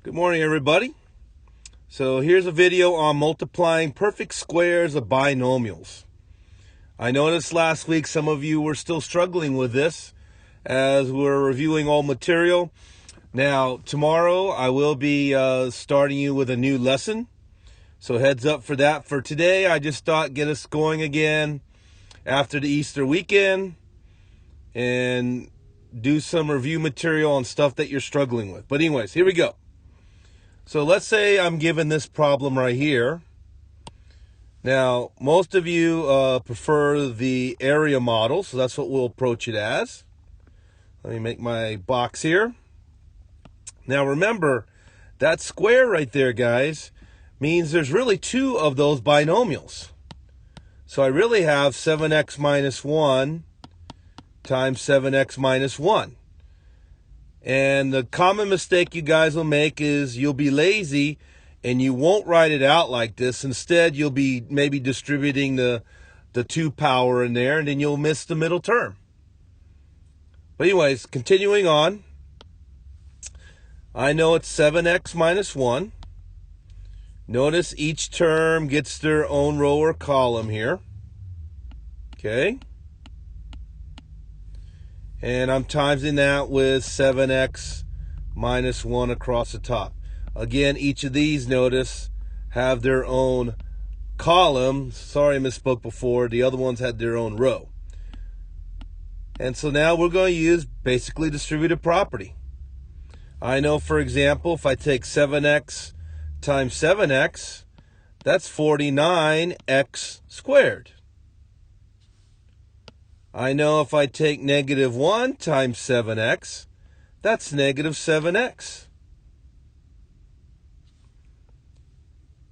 Good morning, everybody. So here's a video on multiplying perfect squares of binomials. I noticed last week some of you were still struggling with this as we're reviewing all material. Now, tomorrow I will be starting you with a new lesson. So heads up for that. For today, I just thought get us going again after the Easter weekend and do some review material on stuff that you're struggling with. But anyways, here we go. So let's say I'm given this problem right here. Now, most of you prefer the area model, so that's what we'll approach it as. Let me make my box here. Now remember, that square right there, guys, means there's really two of those binomials. So I really have 7x minus 1 times 7x minus 1. And the common mistake you guys will make is you'll be lazy and you won't write it out like this. Instead, you'll be maybe distributing the 2 power in there, and then you'll miss the middle term. But anyways, continuing on. I know it's 7x minus 1. Notice each term gets their own row or column here. Okay. And I'm timesing that with 7x minus 1 across the top. Again, each of these, notice, have their own column. Sorry I misspoke before. The other ones had their own row. And so now we're going to use basically distributive property. I know, for example, if I take 7x times 7x, that's 49x squared. I know if I take negative 1 times 7x, that's negative 7x.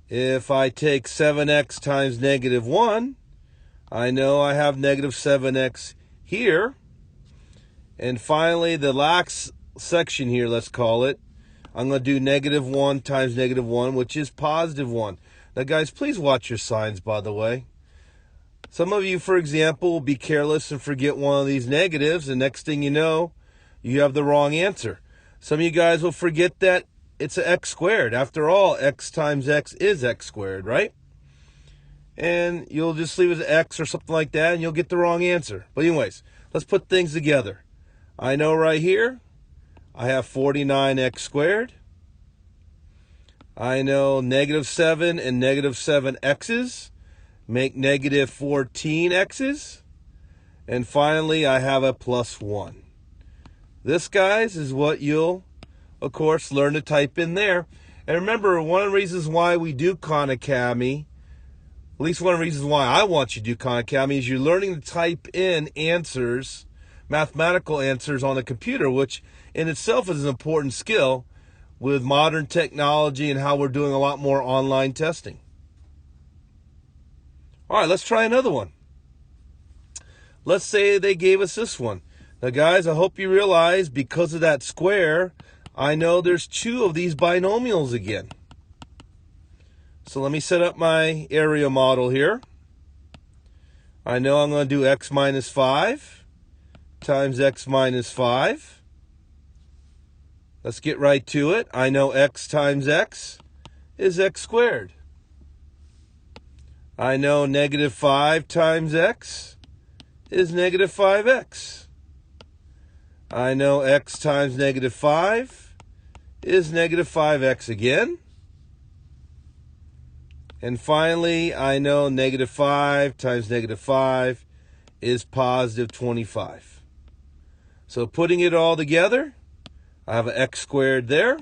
If I take 7x times negative 1, I know I have negative 7x here. And finally, the last section here, let's call it, I'm going to do negative 1 times negative 1, which is positive 1. Now, guys, please watch your signs, by the way. Some of you, for example, will be careless and forget one of these negatives, and next thing you know, you have the wrong answer. Some of you guys will forget that it's an x squared. After all, x times x is x squared, right? And you'll just leave it as x or something like that, and you'll get the wrong answer. But anyways, let's put things together. I know right here, I have 49x squared. I know negative 7 and negative 7x's make negative 14x's. And finally, I have a plus 1. This, guys, is what you'll, of course, learn to type in there. And remember, one of the reasons why we do Khan Academy, at least one of the reasons why I want you to do Khan Academy, is you're learning to type in answers, mathematical answers on the computer, which in itself is an important skill with modern technology and how we're doing a lot more online testing. All right, let's try another one. Let's say they gave us this one. Now, guys, I hope you realize because of that square, I know there's two of these binomials again. So let me set up my area model here. I know I'm going to do x minus 5 times x minus 5. Let's get right to it. I know x times x is x squared. I know negative 5 times x is negative 5x. I know x times negative 5 is negative 5x again. And finally, I know negative 5 times negative 5 is positive 25. So putting it all together, I have an x squared there.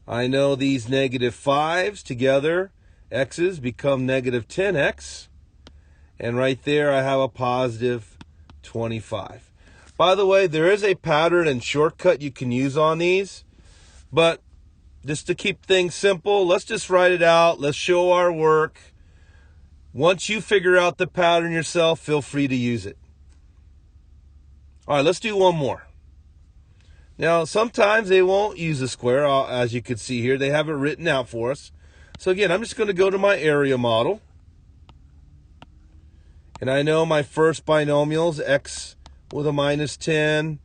I know these negative 5's together, x's, become negative 10x. And right there, I have a positive 25. By the way, there is a pattern and shortcut you can use on these. But just to keep things simple, let's just write it out. Let's show our work. Once you figure out the pattern yourself, feel free to use it. All right, let's do one more. Now, sometimes they won't use a square, as you can see here. They have it written out for us. So again, I'm just going to go to my area model. And I know my first binomial is x with a minus 10.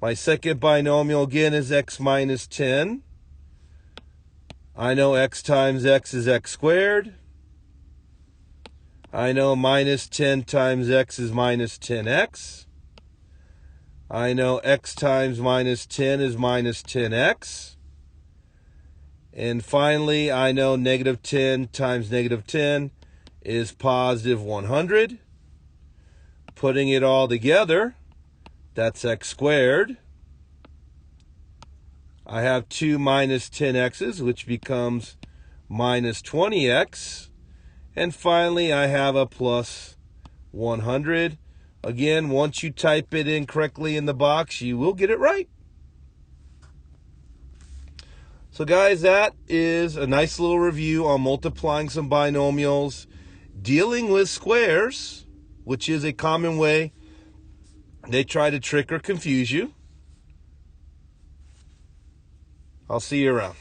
My second binomial, again, is x minus 10. I know x times x is x squared. I know minus 10 times x is minus 10x. I know x times minus 10 is minus 10x. And finally, I know negative 10 times negative 10 is positive 100. Putting it all together, that's x squared. I have two minus 10x's, which becomes minus 20x. And finally, I have a plus 100. Again, once you type it in correctly in the box, you will get it right. So guys, that is a nice little review on multiplying some binomials, dealing with squares, which is a common way they try to trick or confuse you. I'll see you around.